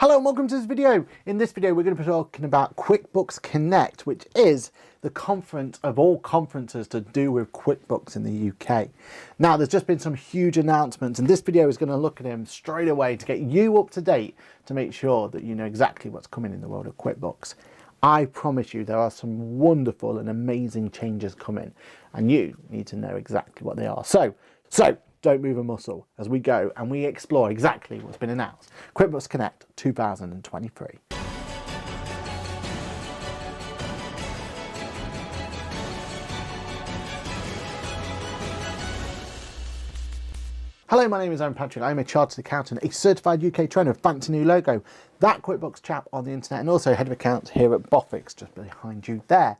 Hello and welcome to this video. In this video we're going to be talking about QuickBooks Connect, which is the conference of all conferences to do with QuickBooks in the UK. Now there's just been some huge announcements and this video is going to look at them straight away to get you up to date to make sure that you know exactly what's coming in the world of QuickBooks. I promise you there are some wonderful and amazing changes coming and you need to know exactly what they are. So don't move a muscle as we go and we explore exactly what's been announced. QuickBooks Connect 2023. Hello, my name is Patrick. I'm a chartered accountant, a certified UK trainer, fancy new logo, that QuickBooks chap on the internet, and also head of accounts here at Boffix, just behind you there.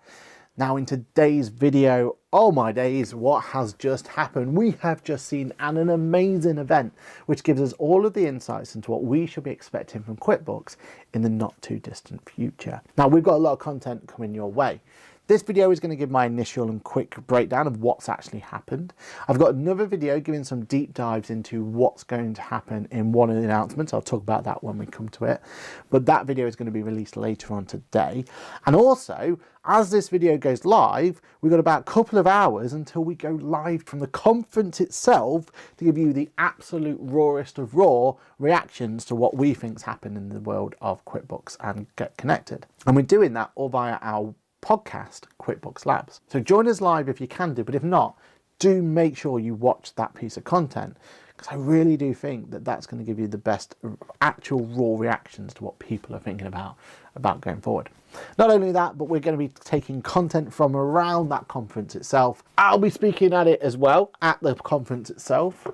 Now in today's video, oh my days, what has just happened? We have just seen an amazing event, which gives us all of the insights into what we should be expecting from QuickBooks in the not too distant future. Now we've got a lot of content coming your way. This video is going to give my initial and quick breakdown of what's actually happened. I've got another video giving some deep dives into what's going to happen in one of the announcements. I'll talk about that when we come to it. But that video is going to be released later on today. And also, as this video goes live, we've got about a couple of hours until we go live from the conference itself to give you the absolute rawest of raw reactions to what we think's happened in the world of QuickBooks and Get Connected. And we're doing that all via our podcast, QuickBooks Labs. So join us live if you can do, but if not, do make sure you watch that piece of content because I really do think that that's going to give you the best actual raw reactions to what people are thinking about going forward. Not only that, but we're going to be taking content from around that conference itself. I'll be speaking at it as well at the conference itself.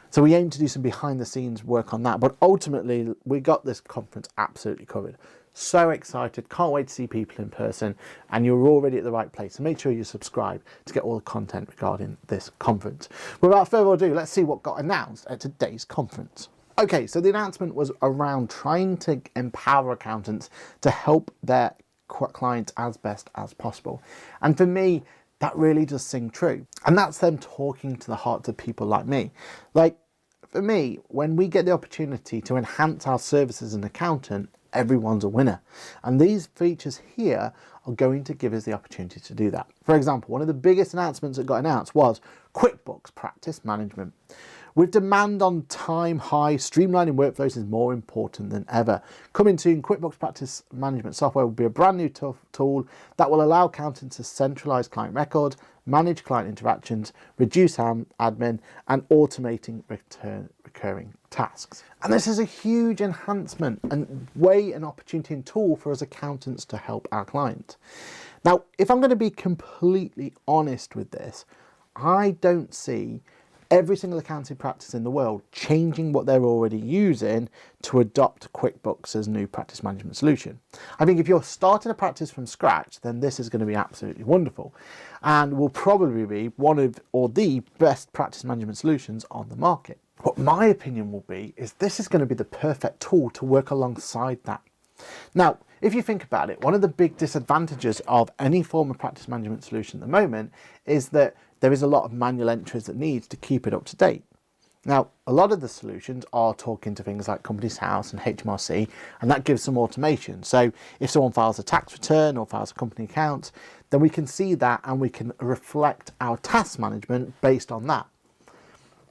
So we aim to do some behind the scenes work on that, but ultimately we got this conference absolutely covered. So excited, can't wait to see people in person, and you're already at the right place. So make sure you subscribe to get all the content regarding this conference. Without further ado, let's see what got announced at today's conference. Okay, so the announcement was around trying to empower accountants to help their clients as best as possible. And for me, that really does sing true. And that's them talking to the hearts of people like me. Like, for me, when we get the opportunity to enhance our services as an accountant, everyone's a winner. And these features here are going to give us the opportunity to do that. For example, one of the biggest announcements that got announced was QuickBooks Practice Management. With demand on time high, streamlining workflows is more important than ever. Coming soon, QuickBooks Practice Management software will be a brand new tool that will allow accountants to centralize client records, manage client interactions, reduce admin, and automating recurring tasks. And this is a huge enhancement and an opportunity and tool for us accountants to help our clients. Now, if I'm going to be completely honest with this, I don't see every single accounting practice in the world changing what they're already using to adopt QuickBooks as new practice management solution. I think if you're starting a practice from scratch, then this is going to be absolutely wonderful and will probably be one of or the best practice management solutions on the market. What my opinion will be is this is going to be the perfect tool to work alongside that. Now, if you think about it, one of the big disadvantages of any form of practice management solution at the moment is that there is a lot of manual entries that needs to keep it up to date. Now, a lot of the solutions are talking to things like Companies House and HMRC, and that gives some automation. So if someone files a tax return or files a company account, then we can see that and we can reflect our task management based on that.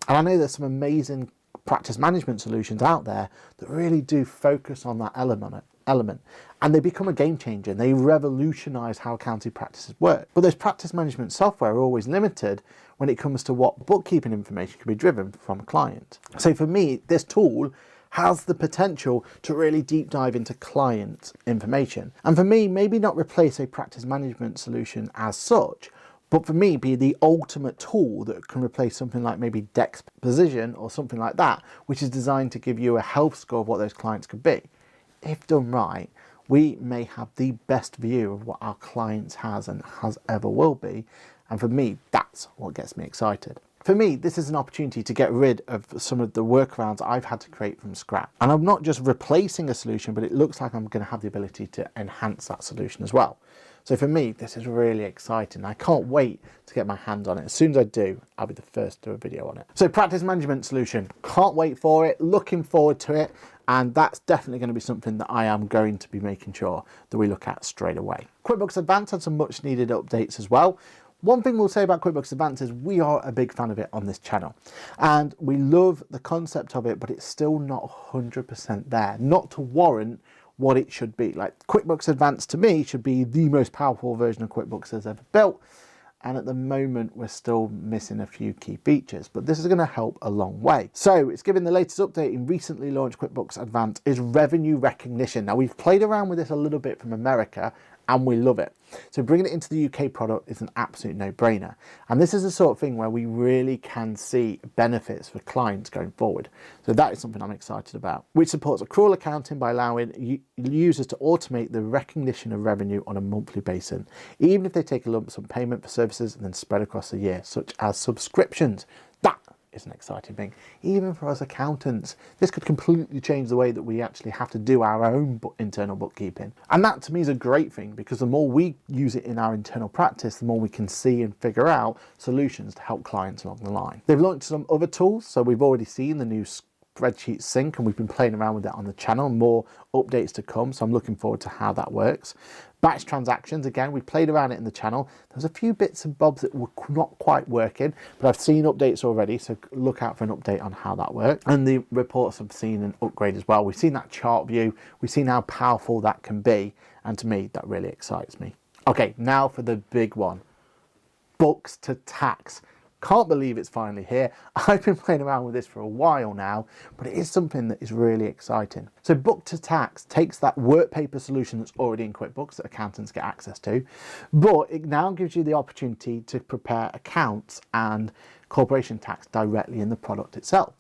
And I know there's some amazing practice management solutions out there that really do focus on that element and they become a game changer and they revolutionize how accounting practices work. But those practice management software are always limited when it comes to what bookkeeping information can be driven from a client. So for me, this tool has the potential to really deep dive into client information. And for me, maybe not replace a practice management solution as such, but for me, be the ultimate tool that can replace something like maybe Dex Position or something like that, which is designed to give you a health score of what those clients could be. If done right, we may have the best view of what our clients has and has ever will be. And for me, that's what gets me excited. For me, this is an opportunity to get rid of some of the workarounds I've had to create from scratch. And I'm not just replacing a solution, but it looks like I'm going to have the ability to enhance that solution as well. So for me, this is really exciting. I can't wait to get my hands on it. As soon as I do, I'll be the first to do a video on it. So practice management solution, can't wait for it, looking forward to it. And that's definitely going to be something that I am going to be making sure that we look at straight away. QuickBooks Advance had some much needed updates as well. One thing we'll say about QuickBooks Advance is we are a big fan of it on this channel, and we love the concept of it, but it's still not 100% there, not to warrant what it should be. Like QuickBooks Advance to me should be the most powerful version of QuickBooks that's ever built. And at the moment, we're still missing a few key features, but this is going to help a long way. So it's given the latest update in recently launched QuickBooks Advance is revenue recognition. Now we've played around with this a little bit from America and we love it. So bringing it into the UK product is an absolute no-brainer. And this is the sort of thing where we really can see benefits for clients going forward. So that is something I'm excited about, which supports accrual accounting by allowing users to automate the recognition of revenue on a monthly basis, even if they take a lump sum payment for services and then spread across the year, such as subscriptions. That is an exciting thing. Even for us accountants, this could completely change the way that we actually have to do our own internal bookkeeping. And that to me is a great thing, because the more we use it in our internal practice, the more we can see and figure out solutions to help clients along the line. They've launched some other tools, so we've already seen the new spreadsheet sync and we've been playing around with that on the channel. More updates to come, so I'm looking forward to how that works. Batch transactions, again, we played around it in the channel. There's a few bits and bobs that were not quite working, but I've seen updates already, so look out for an update on how that works. And the reports have seen an upgrade as well. We've seen that chart view, we've seen how powerful that can be, and to me, that really excites me. Okay, now for the big one, books to tax. Can't believe it's finally here. I've been playing around with this for a while now, but it is something that is really exciting. So Book to Tax takes that work paper solution that's already in QuickBooks that accountants get access to, but it now gives you the opportunity to prepare accounts and corporation tax directly in the product itself.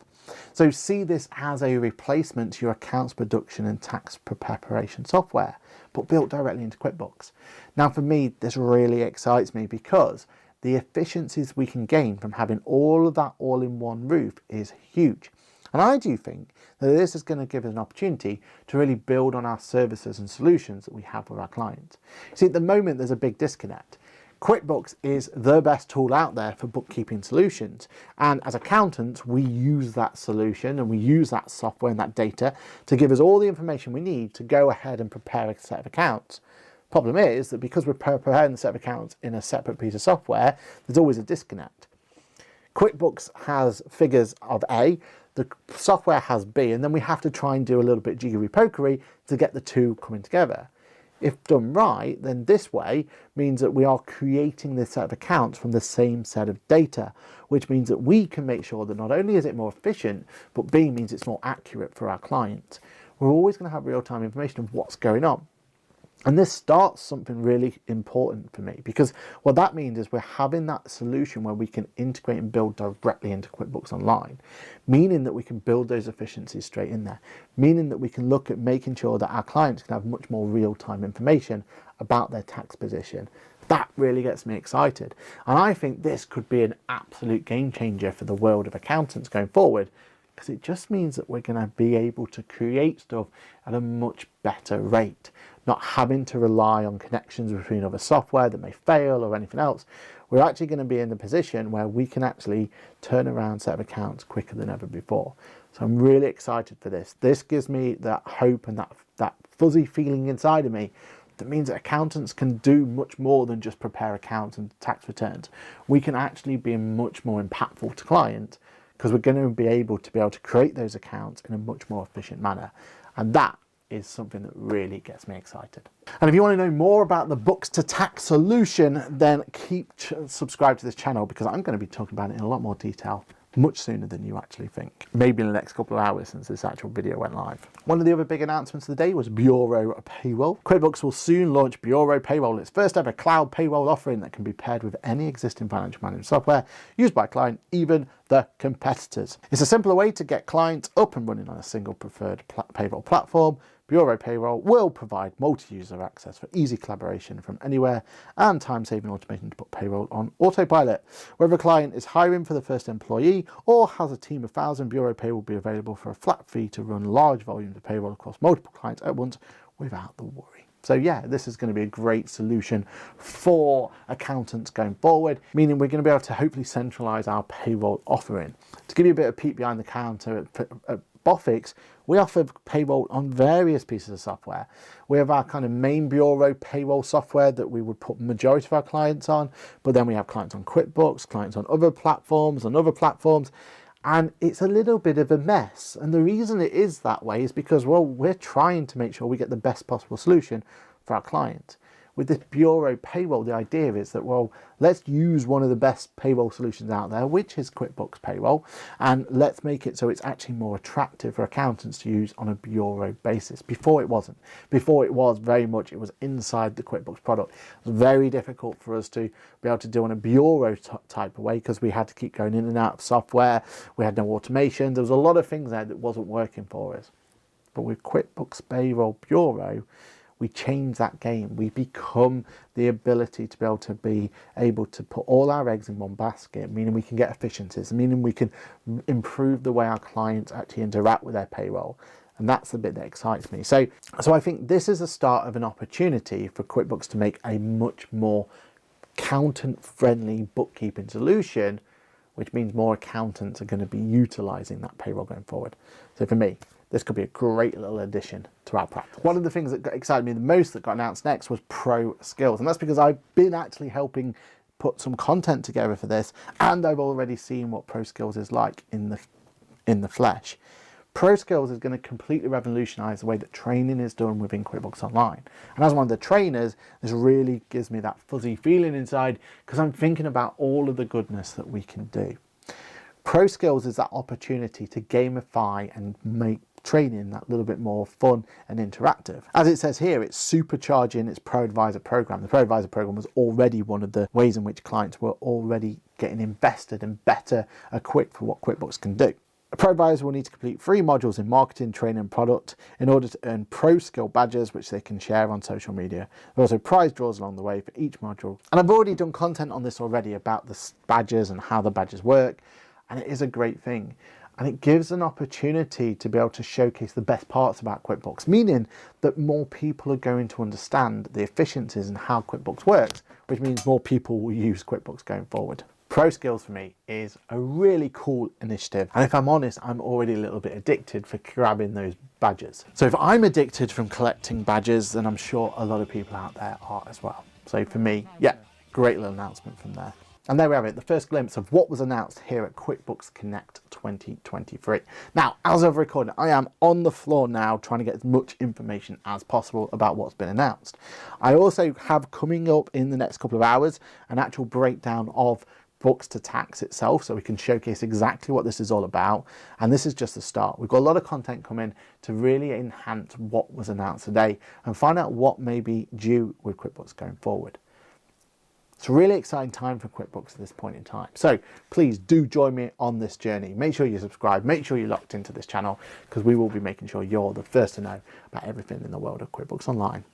So see this as a replacement to your accounts production and tax preparation software, but built directly into QuickBooks. Now for me, this really excites me because the efficiencies we can gain from having all of that all in one roof is huge. And I do think that this is going to give us an opportunity to really build on our services and solutions that we have with our clients. See, at the moment, there's a big disconnect. QuickBooks is the best tool out there for bookkeeping solutions. And as accountants, we use that solution and we use that software and that data to give us all the information we need to go ahead and prepare a set of accounts. Problem is that because we're preparing the set of accounts in a separate piece of software, there's always a disconnect. QuickBooks has figures of A, the software has B, and then we have to try and do a little bit jiggery-pokery to get the two coming together. If done right, then this way means that we are creating this set of accounts from the same set of data, which means that we can make sure that not only is it more efficient, but B means it's more accurate for our clients. We're always going to have real-time information of what's going on. And this starts something really important for me, because what that means is we're having that solution where we can integrate and build directly into QuickBooks Online, meaning that we can build those efficiencies straight in there, meaning that we can look at making sure that our clients can have much more real-time information about their tax position. That really gets me excited. And I think this could be an absolute game changer for the world of accountants going forward, because it just means that we're going to be able to create stuff at a much better rate, not having to rely on connections between other software that may fail or anything else. We're actually going to be in a position where we can actually turn around a set of accounts quicker than ever before. So I'm really excited for this. This gives me that hope and that fuzzy feeling inside of me that means that accountants can do much more than just prepare accounts and tax returns. We can actually be much more impactful to clients, because we're going to be able to create those accounts in a much more efficient manner. And that is something that really gets me excited. And if you want to know more about the Books to Tax solution, then keep subscribed to this channel, because I'm going to be talking about it in a lot more detail much sooner than you actually think. Maybe in the next couple of hours since this actual video went live. One of the other big announcements of the day was Bureau Payroll. QuickBooks will soon launch Bureau Payroll, its first ever cloud payroll offering that can be paired with any existing financial management software used by a client, even the competitors. It's a simpler way to get clients up and running on a single preferred payroll platform. Bureau Payroll will provide multi-user access for easy collaboration from anywhere and time-saving automation to put payroll on autopilot. Whether a client is hiring for the first employee or has a team of 1,000, Bureau Payroll will be available for a flat fee to run large volumes of payroll across multiple clients at once without the worry. So yeah, this is going to be a great solution for accountants going forward, meaning we're going to be able to hopefully centralize our payroll offering. To give you a bit of peek behind the counter at Boffix, we offer payroll on various pieces of software. We have our kind of main bureau payroll software that we would put majority of our clients on, but then we have clients on QuickBooks, clients on other platforms, and it's a little bit of a mess. And the reason it is that way is because, well, we're trying to make sure we get the best possible solution for our client. With this bureau payroll, the idea is that, well, let's use one of the best payroll solutions out there, which is QuickBooks Payroll, and let's make it so it's actually more attractive for accountants to use on a bureau basis. Before it wasn't. Before it was very much, it was inside the QuickBooks product. It was very difficult for us to be able to do on a bureau type of way because we had to keep going in and out of software. We had no automation. There was a lot of things there that wasn't working for us. But with QuickBooks Payroll Bureau, we change that game. We become the ability to be able to put all our eggs in one basket, meaning we can get efficiencies, meaning we can improve the way our clients actually interact with their payroll. And that's the bit that excites me. So I think this is the start of an opportunity for QuickBooks to make a much more accountant-friendly bookkeeping solution, which means more accountants are going to be utilizing that payroll going forward. So for me, this could be a great little addition to our practice. One of the things that excited me the most that got announced next was Pro Skills. And that's because I've been actually helping put some content together for this, and I've already seen what Pro Skills is like in the flesh. Pro Skills is going to completely revolutionize the way that training is done within QuickBooks Online. And as one of the trainers, this really gives me that fuzzy feeling inside because I'm thinking about all of the goodness that we can do. Pro Skills is that opportunity to gamify and make training that little bit more fun and interactive. As it says here, it's supercharging its Pro Advisor program. The Pro Advisor program was already one of the ways in which clients were already getting invested and better equipped for what QuickBooks can do. A Pro Advisor will need to complete 3 modules in marketing, training and product in order to earn Pro Skill badges, which they can share on social media. There are also prize draws along the way for each module. And I've already done content on this already about the badges and how the badges work. And it is a great thing. And it gives an opportunity to be able to showcase the best parts about QuickBooks, meaning that more people are going to understand the efficiencies and how QuickBooks works, which means more people will use QuickBooks going forward. Pro Skills for me is a really cool initiative. And if I'm honest, I'm already a little bit addicted for grabbing those badges. So if I'm addicted from collecting badges, then I'm sure a lot of people out there are as well. So for me, yeah, great little announcement from there. And there we have it, the first glimpse of what was announced here at QuickBooks Connect 2023. Now, as of recording, I am on the floor now trying to get as much information as possible about what's been announced. I also have coming up in the next couple of hours an actual breakdown of Books to Tax itself, so we can showcase exactly what this is all about. And this is just the start. We've got a lot of content coming to really enhance what was announced today and find out what may be due with QuickBooks going forward. It's a really exciting time for QuickBooks at this point in time. So please do join me on this journey. Make sure you subscribe, make sure you're locked into this channel because we will be making sure you're the first to know about everything in the world of QuickBooks Online.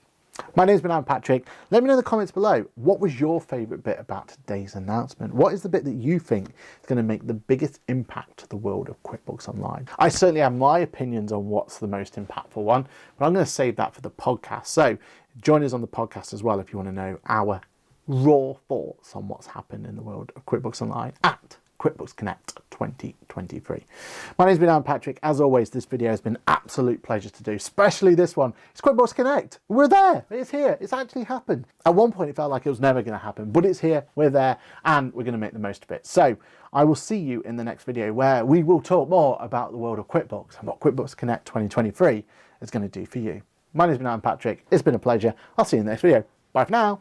My name's been Patrick. Let me know in the comments below, what was your favourite bit about today's announcement? What is the bit that you think is going to make the biggest impact to the world of QuickBooks Online? I certainly have my opinions on what's the most impactful one, but I'm going to save that for the podcast. So join us on the podcast as well if you want to know our raw thoughts on what's happened in the world of QuickBooks Online at QuickBooks Connect 2023. My name's been Patrick. As always, this video has been an absolute pleasure to do, especially this one. It's QuickBooks Connect. We're there. It's here. It's actually happened. At one point, it felt like it was never going to happen, but it's here. We're there, and we're going to make the most of it. So I will see you in the next video where we will talk more about the world of QuickBooks and what QuickBooks Connect 2023 is going to do for you. My name's been Patrick. It's been a pleasure. I'll see you in the next video. Bye for now.